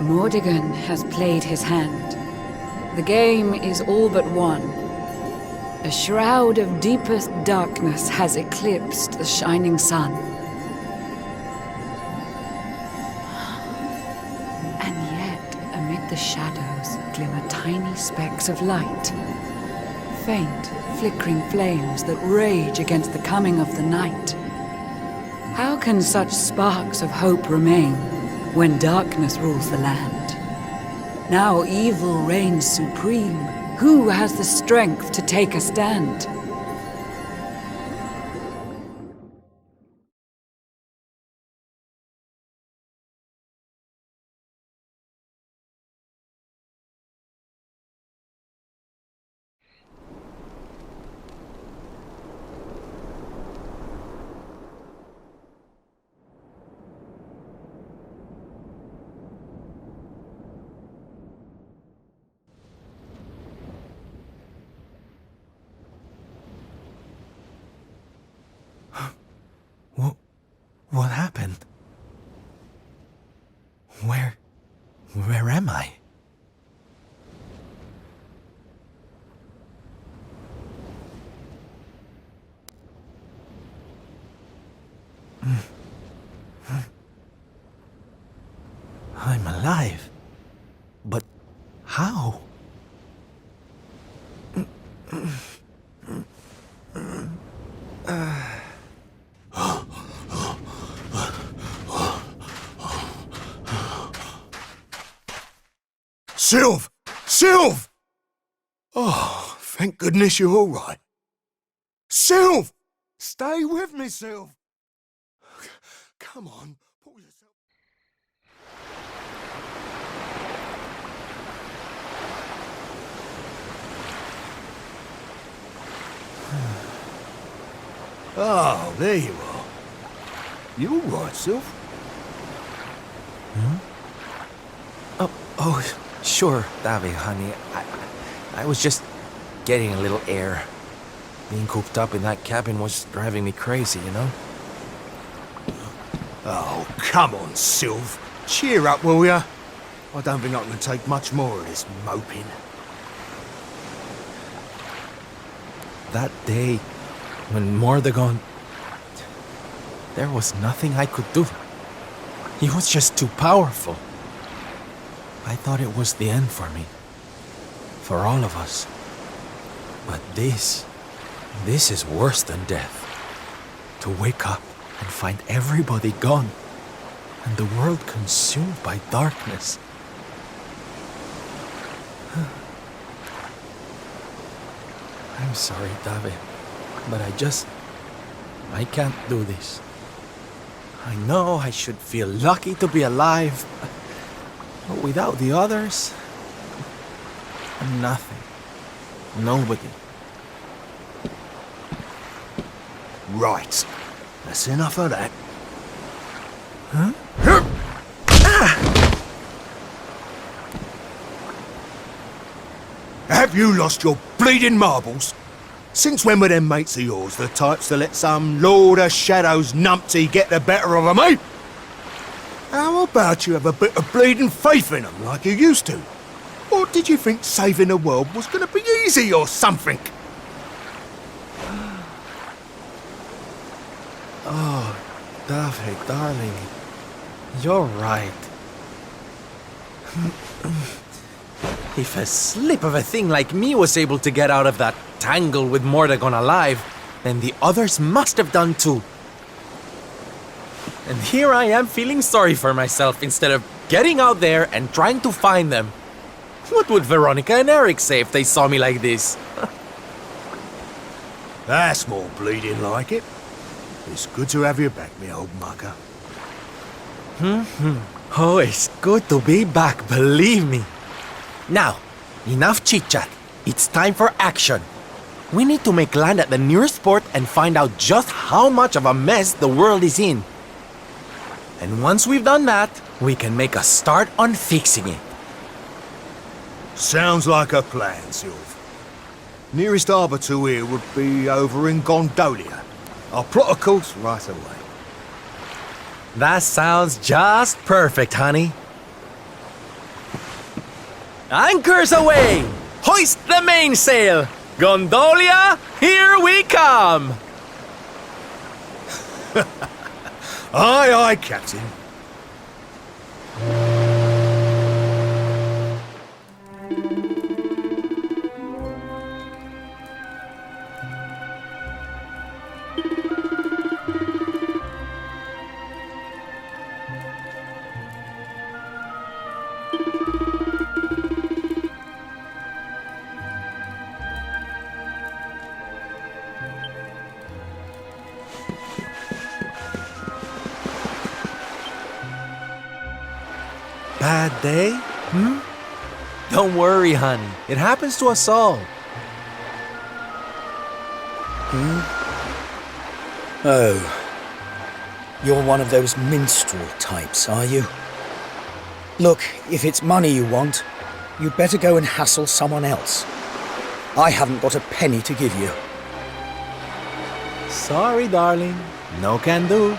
Mordegon has played his hand. The game is all but won. A shroud of deepest darkness has eclipsed the shining sun. And yet, amid the shadows, glimmer tiny specks of light. Faint, flickering flames that rage against the coming of the night. How can such sparks of hope remain when darkness rules the land? Now evil reigns supreme. Who has the strength to take a stand? What happened? Where am I? I'm alive. But how? Sylv! Sylv! Oh, thank goodness you're all right. Sylv! Stay with me, Sylv! Come on, pull yourself... Oh, there you are. You all right, Sylv? Oh, sure, Davi, honey. I was just getting a little air. Being cooped up in that cabin was driving me crazy, you know? Oh, come on, Sylv. Cheer up, will ya? I don't think I can take much more of this moping. That day, when Mordegon... There was nothing I could do. He was just too powerful. I thought it was the end for me. For all of us. But this is worse than death. To wake up and find everybody gone, and the world consumed by darkness. I'm sorry, David, but I can't do this. I know I should feel lucky to be alive, but without the others, I'm nothing. Nobody. Right. That's enough of that. Huh? Have you lost your bleeding marbles? Since when were them mates of yours the types to let some Lord of Shadows numpty get the better of 'em, eh? How about you have a bit of bleeding faith in 'em like you used to? Or did you think saving the world was gonna be easy or something? Oh, David, darling, you're right. If a slip of a thing like me was able to get out of that tangle with Mordegon alive, then the others must have done too. And here I am feeling sorry for myself instead of getting out there and trying to find them. What would Veronica and Eric say if they saw me like this? That's more bleeding like it. It's good to have you back, me old mucker. Oh, it's good to be back, believe me. Now, enough chit-chat. It's time for action. We need to make land at the nearest port and find out just how much of a mess the world is in. And once we've done that, we can make a start on fixing it. Sounds like a plan, Sylv. Nearest harbour to here would be over in Gondolia. I'll plot a course right away. That sounds just perfect, honey. Anchors away! Hoist the mainsail! Gondolia, here we come! Aye, aye, Captain. Bad day? Don't worry, honey. It happens to us all. Oh. You're one of those minstrel types, are you? Look, if it's money you want, you'd better go and hassle someone else. I haven't got a penny to give you. Sorry, darling. No can do.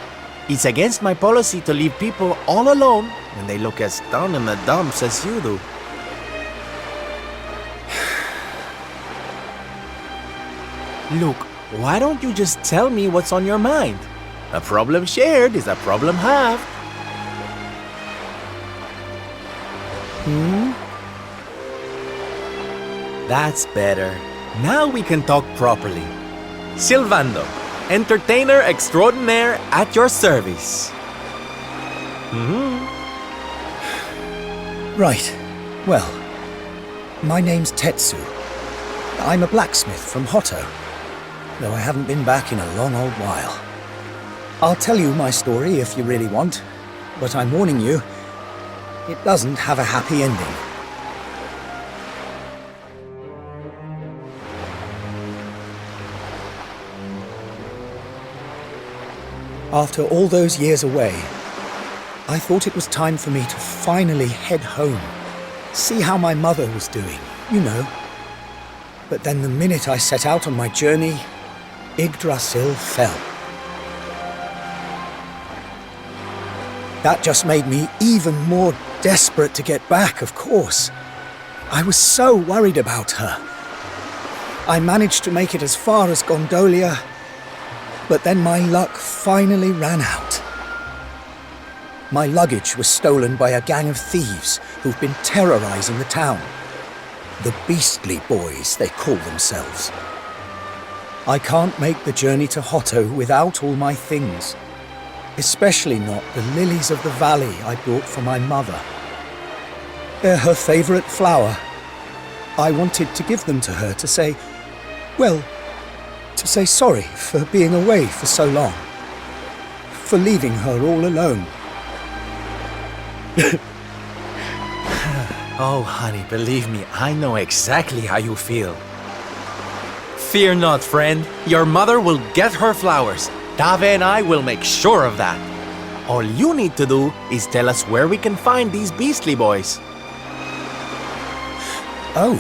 It's against my policy to leave people all alone when they look as down in the dumps as you do. Look, why don't you just tell me what's on your mind? A problem shared is a problem halved. That's better. Now we can talk properly. Sylvando, entertainer extraordinaire at your service. Right. Well, my name's Tetsu. I'm a blacksmith from Hotto, though I haven't been back in a long old while. I'll tell you my story if you really want, but I'm warning you, it doesn't have a happy ending. After all those years away, I thought it was time for me to finally head home, see how my mother was doing, you know. But then the minute I set out on my journey, Yggdrasil fell. That just made me even more desperate to get back, of course. I was so worried about her. I managed to make it as far as Gondolia, but then my luck finally ran out. My luggage was stolen by a gang of thieves who've been terrorizing the town. The Beastly Boys, they call themselves. I can't make the journey to Hotto without all my things, especially not the lilies of the valley I brought for my mother. They're her favorite flower. I wanted to give them to her to say, well, to say sorry for being away for so long, for leaving her all alone. Oh, honey, believe me, I know exactly how you feel. Fear not, friend. Your mother will get her flowers. Dave and I will make sure of that. All you need to do is tell us where we can find these Beastly Boys. Oh,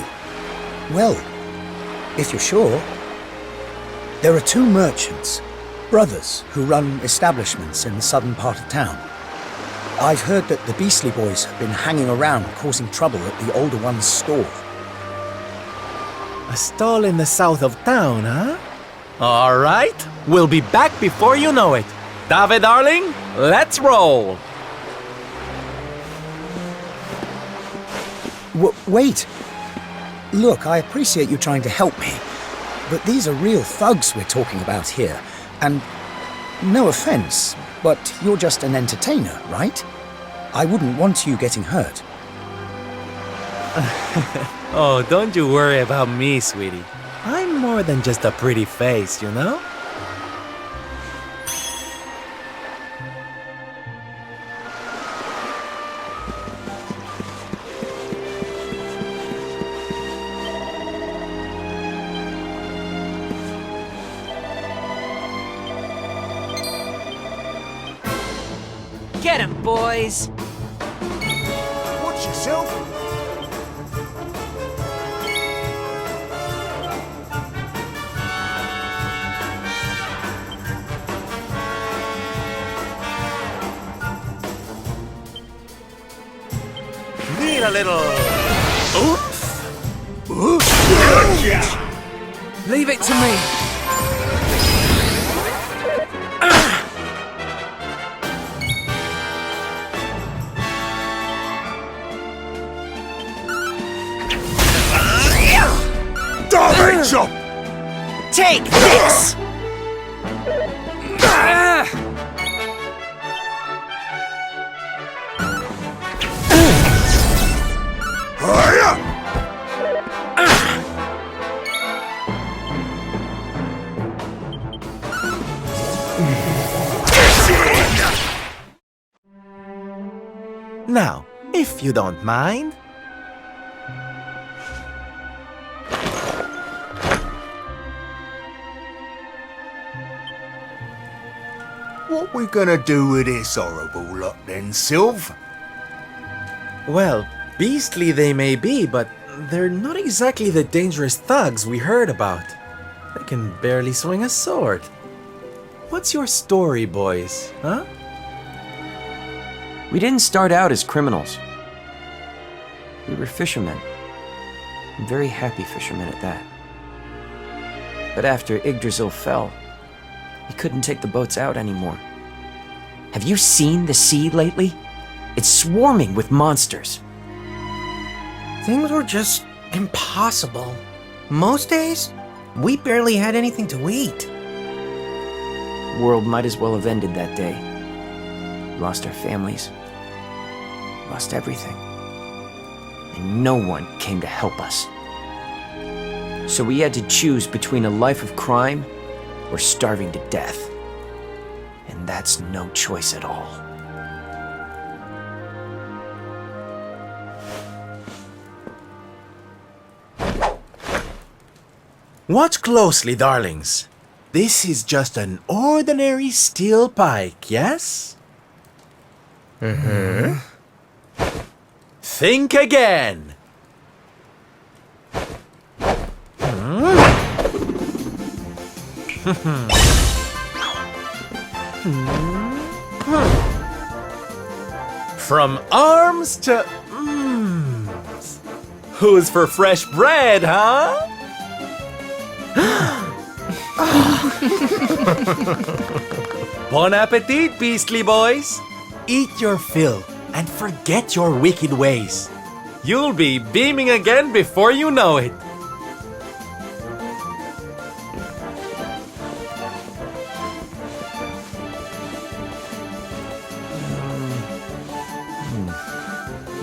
well, if you're sure. There are two merchants, brothers, who run establishments in the southern part of town. I've heard that the Beastly Boys have been hanging around causing trouble at the older one's store. A stall in the south of town, huh? All right, we'll be back before you know it. Dave, darling, let's roll. Wait. Look, I appreciate you trying to help me, but these are real thugs we're talking about here, and no offense, but you're just an entertainer, right? I wouldn't want you getting hurt. Oh, don't you worry about me, sweetie. I'm more than just a pretty face, you know? Get 'em, boys! Watch yourself. Need a little Leave it to me. Damn it, Chop! Take this! Hiya! Now, if you don't mind. What we gonna do with this horrible lot then, Sylv? Well, beastly they may be, but they're not exactly the dangerous thugs we heard about. They can barely swing a sword. What's your story, boys, huh? We didn't start out as criminals. We were fishermen. Very happy fishermen at that. But after Yggdrasil fell, we couldn't take the boats out anymore. Have you seen the sea lately? It's swarming with monsters. Things were just impossible. Most days, we barely had anything to eat. The world might as well have ended that day. We lost our families. Lost everything. And no one came to help us. So we had to choose between a life of crime or starving to death. And that's no choice at all. Watch closely, darlings. This is just an ordinary steel pike, yes? Mm-hmm. Think again. From arms to Who's for fresh bread, huh? Bon appetit, beastly boys. Eat your fill and forget your wicked ways. You'll be beaming again before you know it.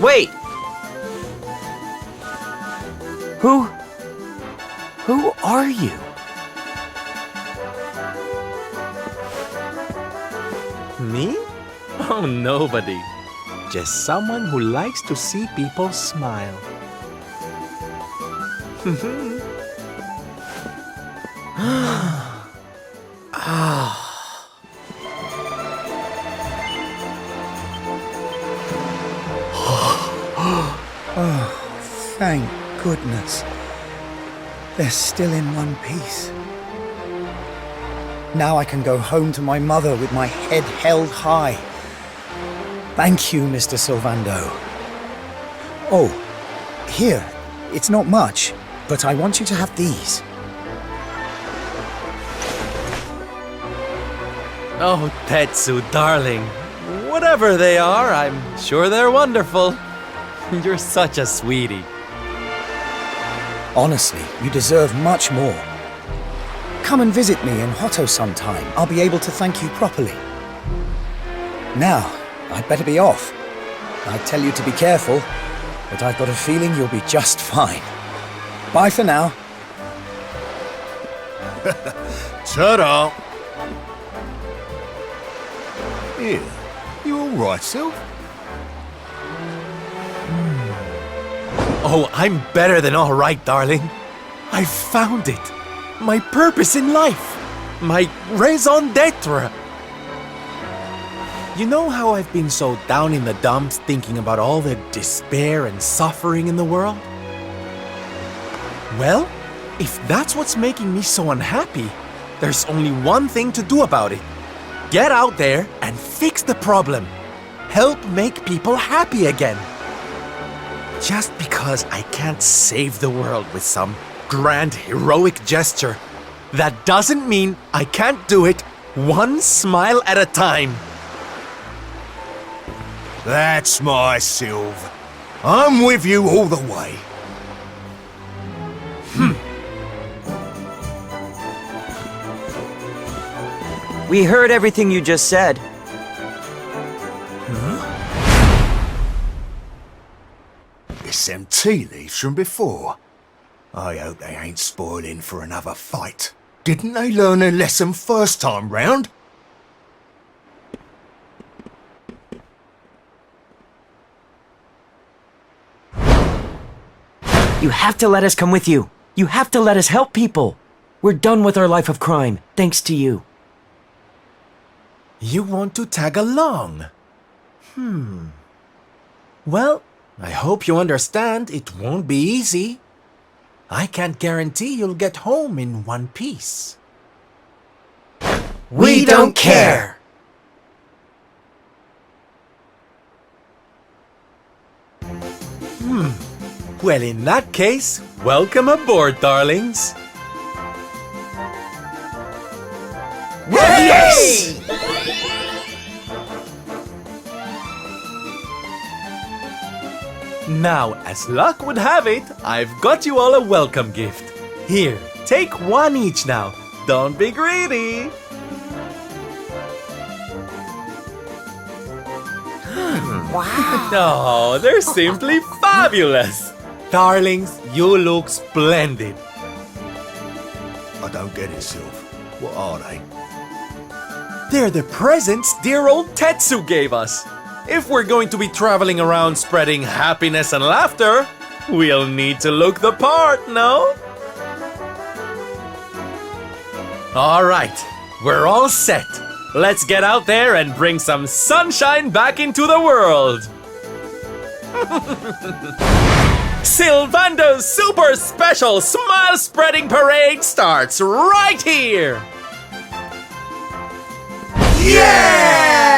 Wait! Who are you? Me? Oh, nobody. Just someone who likes to see people smile. Thank goodness. They're still in one piece. Now I can go home to my mother with my head held high. Thank you, Mr. Sylvando. Oh, here. It's not much, but I want you to have these. Oh, Tetsu, darling. Whatever they are, I'm sure they're wonderful. You're such a sweetie. Honestly, you deserve much more. Come and visit me in Hotto sometime. I'll be able to thank you properly. Now, I'd better be off. I'd tell you to be careful, but I've got a feeling you'll be just fine. Bye for now. Ta-da! Here, you all right, Sylv? Oh, I'm better than all right, darling. I found it. My purpose in life. My raison d'etre. You know how I've been so down in the dumps thinking about all the despair and suffering in the world? Well, if that's what's making me so unhappy, there's only one thing to do about it. Get out there and fix the problem. Help make people happy again. Just because I can't save the world with some grand heroic gesture, that doesn't mean I can't do it one smile at a time. That's my Sylv. I'm with you all the way. We heard everything you just said. It's them tea leaves from before. I hope they ain't spoiling for another fight. Didn't they learn their lesson first time round? You have to let us come with you. You have to let us help people. We're done with our life of crime, thanks to you. You want to tag along? Well, I hope you understand it won't be easy. I can't guarantee you'll get home in one piece. We don't care! Well, in that case, welcome aboard, darlings. Yes! Now, as luck would have it, I've got you all a welcome gift. Here, take one each now. Don't be greedy. Wow. Oh, they're simply fabulous. Darlings, you look splendid. I don't get it, Sylv. What are they? They're the presents dear old Tetsu gave us. If we're going to be traveling around spreading happiness and laughter, we'll need to look the part, no? All right, we're all set. Let's get out there and bring some sunshine back into the world. Sylvando's super special smile spreading parade starts right here. Yeah!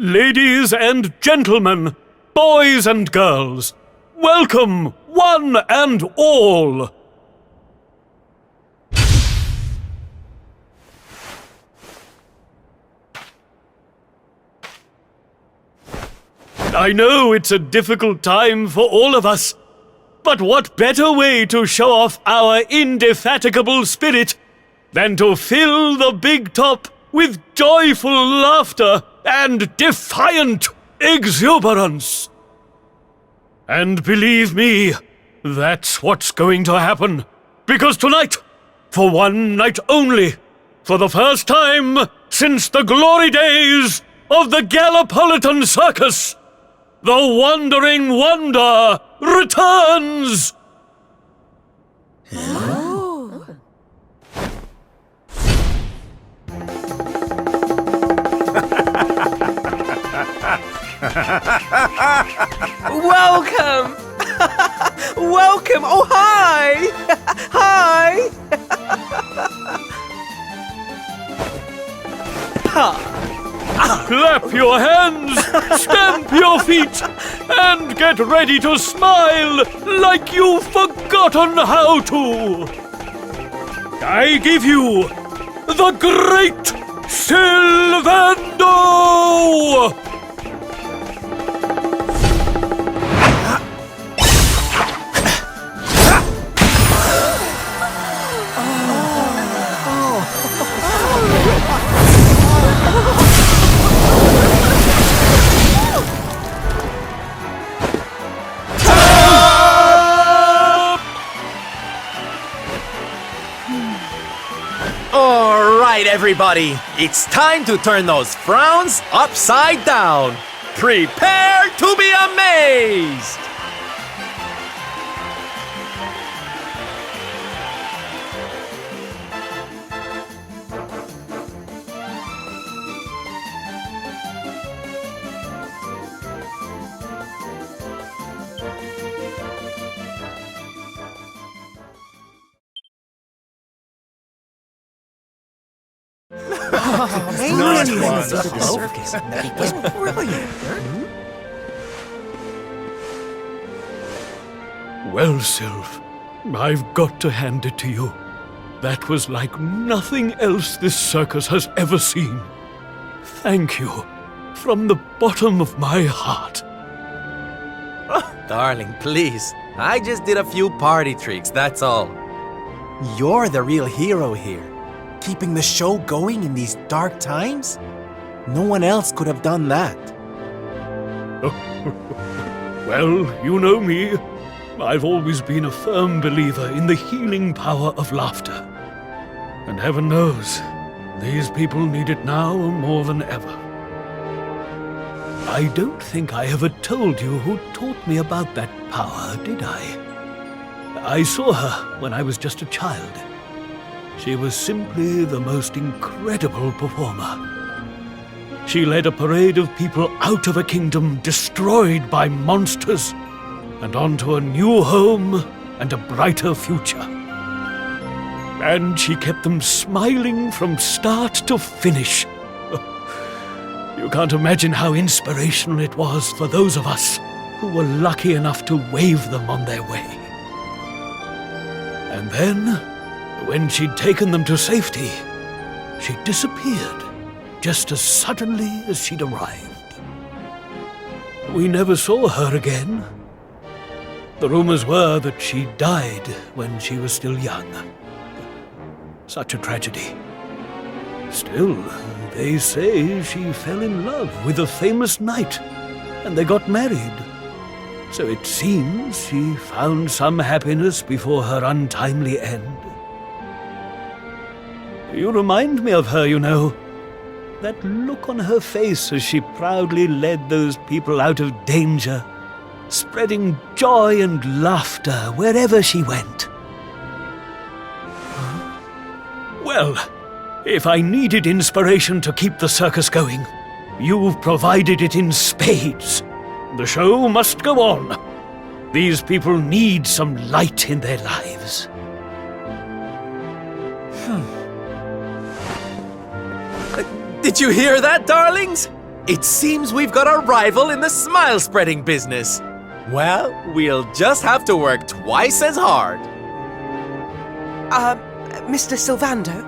Ladies and gentlemen, boys and girls, welcome, one and all! I know it's a difficult time for all of us, but what better way to show off our indefatigable spirit than to fill the big top with joyful laughter and defiant exuberance? And believe me, that's what's going to happen. Because tonight, for one night only, for the first time since the glory days of the Gallipolitan Circus, the Wandering Wonder returns! Welcome! Welcome! Oh, hi! Hi! Clap your hands, stamp your feet, and get ready to smile like you've forgotten how to. I give you the great Sylvando! Alright, everybody, it's time to turn those frowns upside down. Prepare to be amazed! Well, Sylv, I've got to hand it to you. That was like nothing else this circus has ever seen. Thank you, from the bottom of my heart. Darling, please. I just did a few party tricks, that's all. You're the real hero here. Keeping the show going in these dark times? No one else could have done that. Well, you know me. I've always been a firm believer in the healing power of laughter. And heaven knows, these people need it now more than ever. I don't think I ever told you who taught me about that power, did I? I saw her when I was just a child. She was simply the most incredible performer. She led a parade of people out of a kingdom destroyed by monsters and onto a new home and a brighter future. And she kept them smiling from start to finish. You can't imagine how inspirational it was for those of us who were lucky enough to wave them on their way. And then, when she'd taken them to safety, she disappeared just as suddenly as she'd arrived. We never saw her again. The rumors were that she died when she was still young. Such a tragedy. Still, they say she fell in love with a famous knight, and they got married. So it seems she found some happiness before her untimely end. You remind me of her, you know. That look on her face as she proudly led those people out of danger, spreading joy and laughter wherever she went. Well, if I needed inspiration to keep the circus going, you've provided it in spades. The show must go on. These people need some light in their lives. Did you hear that, darlings? It seems we've got a rival in the smile-spreading business. Well, we'll just have to work twice as hard. Mr. Sylvando?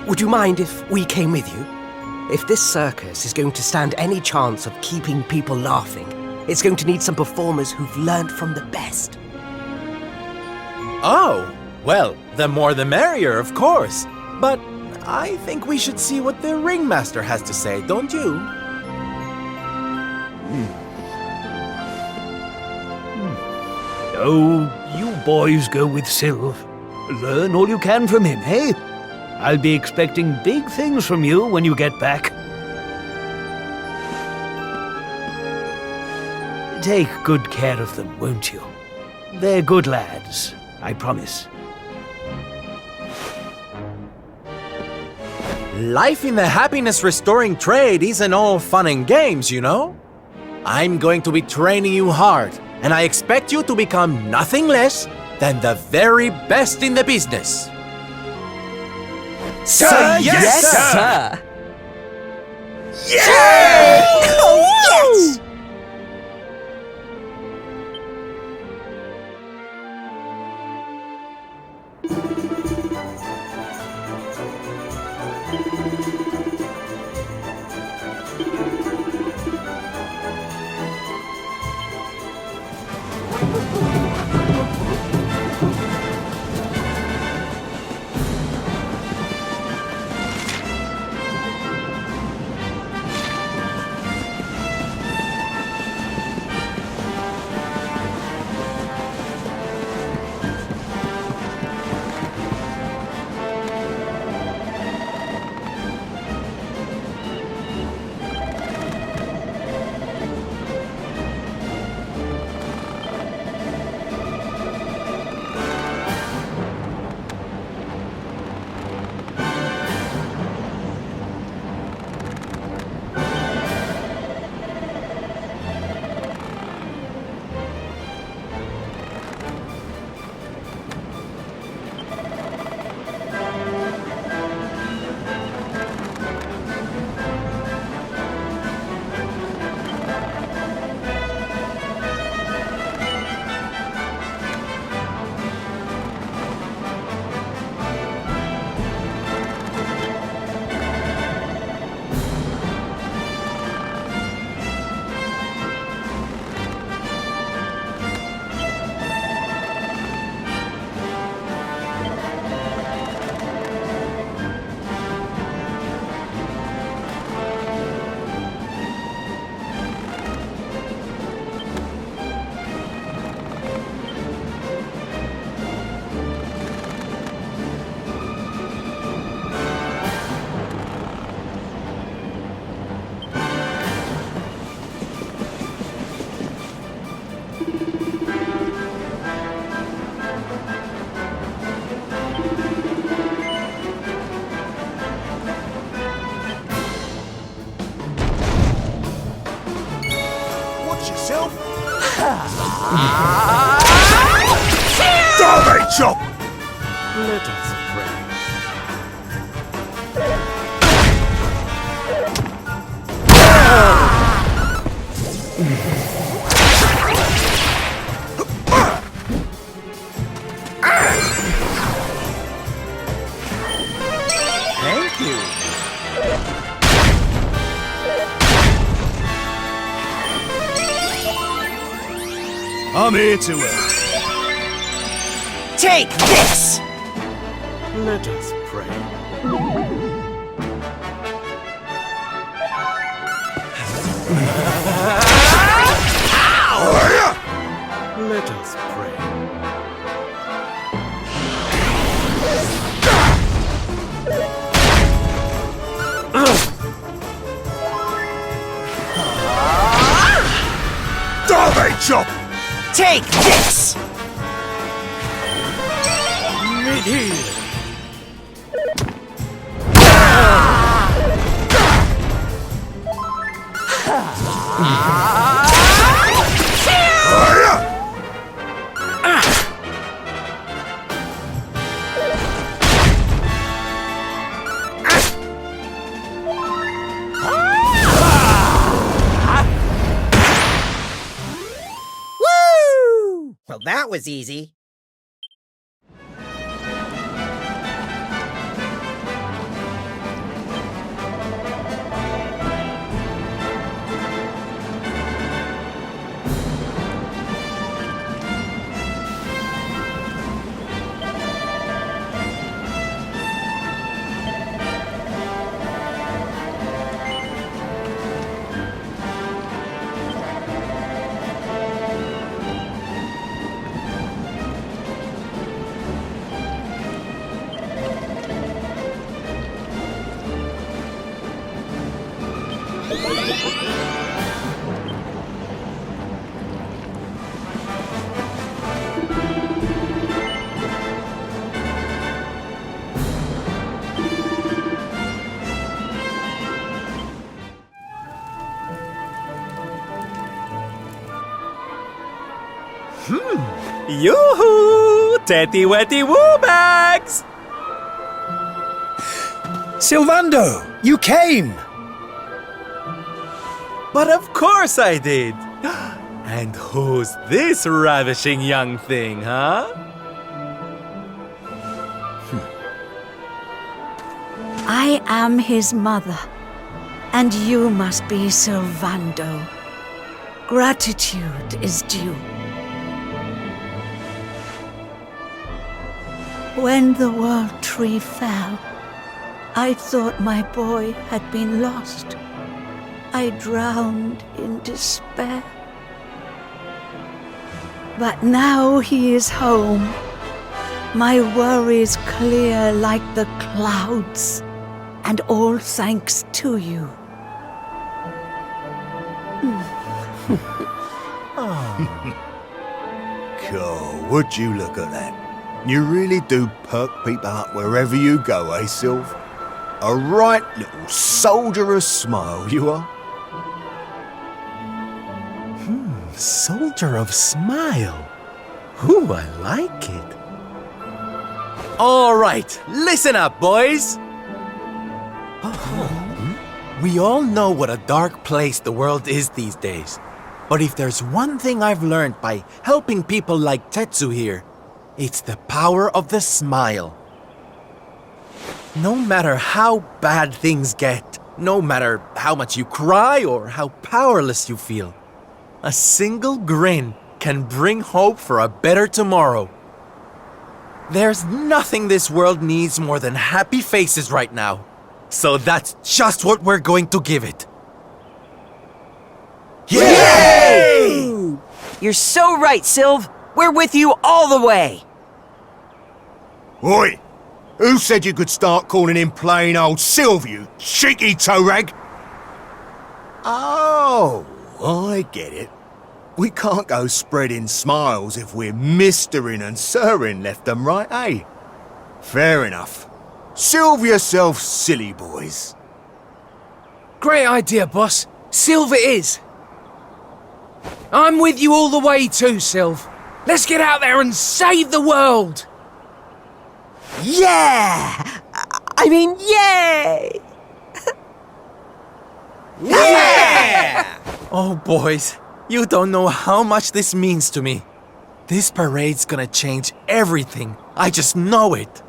Would you mind if we came with you? If this circus is going to stand any chance of keeping people laughing, it's going to need some performers who've learned from the best. Oh, well, the more the merrier, of course. But I think we should see what the ringmaster has to say, don't you? Oh, you boys go with Sylv. Learn all you can from him, eh? I'll be expecting big things from you when you get back. Take good care of them, won't you? They're good lads, I promise. Life in the happiness-restoring trade isn't all fun and games, you know? I'm going to be training you hard, and I expect you to become nothing less than the very best in the business. Sir, yes, sir! Yeah! Oh, yes! Damn it, Chop! Let us pray. Thank you. I'm here to help. Take this! Let us pray. Let us pray. Damn it, Chop! Take this! Woo! Well, that was easy. Yoo-hoo! Tetty wetty woo bags! Sylvando, you came! But of course I did! And who's this ravishing young thing, huh? I am his mother, and you must be Sylvando. Gratitude is due. When the world tree fell, I thought my boy had been lost. I drowned in despair. But now he is home. My worries clear like the clouds, and all thanks to you. God, would you look at that? You really do perk people up wherever you go, eh, Sylv? A right little soldierous smile, you are. Soldier of Smile. Ooh, I like it. All right, listen up, boys. We all know what a dark place the world is these days. But if there's one thing I've learned by helping people like Tetsu here, it's the power of the smile. No matter how bad things get, no matter how much you cry or how powerless you feel, a single grin can bring hope for a better tomorrow. There's nothing this world needs more than happy faces right now. So that's just what we're going to give it. Yay! You're so right, Sylv. We're with you all the way. Oi! Who said you could start calling him plain old Sylv, you cheeky toe rag? Oh, I get it. We can't go spreading smiles if we're mistering and sirring left and right, eh? Fair enough. Sylv yourself, silly boys. Great idea, boss. Silver is. I'm with you all the way too, Sylv. Let's get out there and save the world! Yeah! I mean, yay! Oh, boys, you don't know how much this means to me. This parade's gonna change everything. I just know it.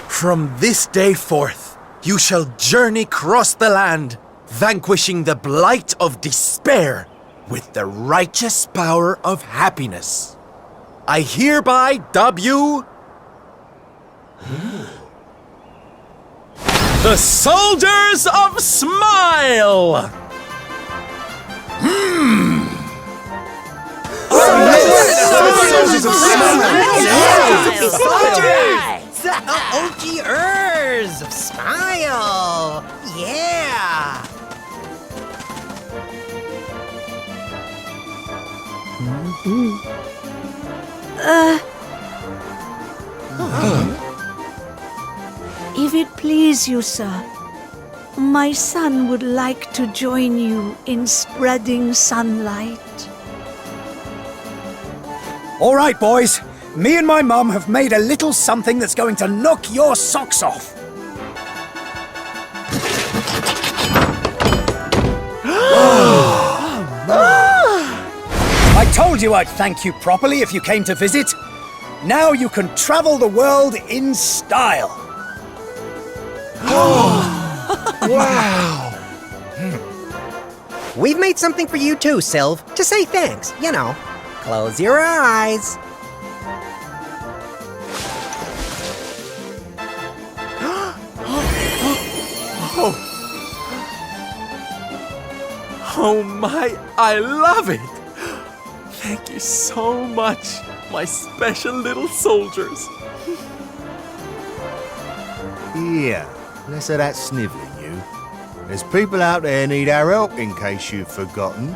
From this day forth, you shall journey across the land, vanquishing the blight of despair with the righteous power of happiness. I hereby dub you the Soldiers of Smile! Soldiers of The OGers of Smile! Yeah! If it please you, sir, my son would like to join you in spreading sunlight. All right, boys. Me and my mum have made a little something that's going to knock your socks off. I told you I'd thank you properly if you came to visit. Now you can travel the world in style. We've made something for you too, Sylv, to say thanks, you know. Close your eyes. Oh my, I love it! Thank you so much, my special little soldiers. Yeah, less of that snivelling, you. There's people out there need our help, in case you've forgotten.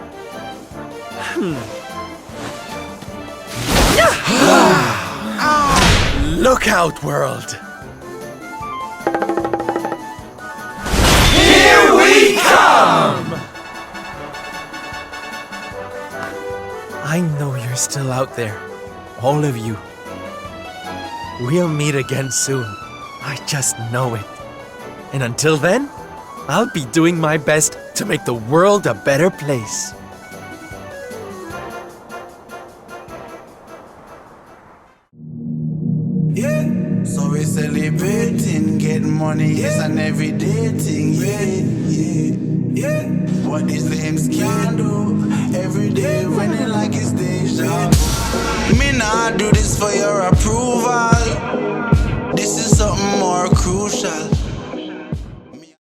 Look out, world! I know you're still out there, all of you. We'll meet again soon. I just know it. And until then, I'll be doing my best to make the world a better place. Yeah, so we're celebrating, getting money is an everyday thing. Yeah. What these lames can do every day, running like it's deja vu. Me nah do this for your approval. This is something more crucial.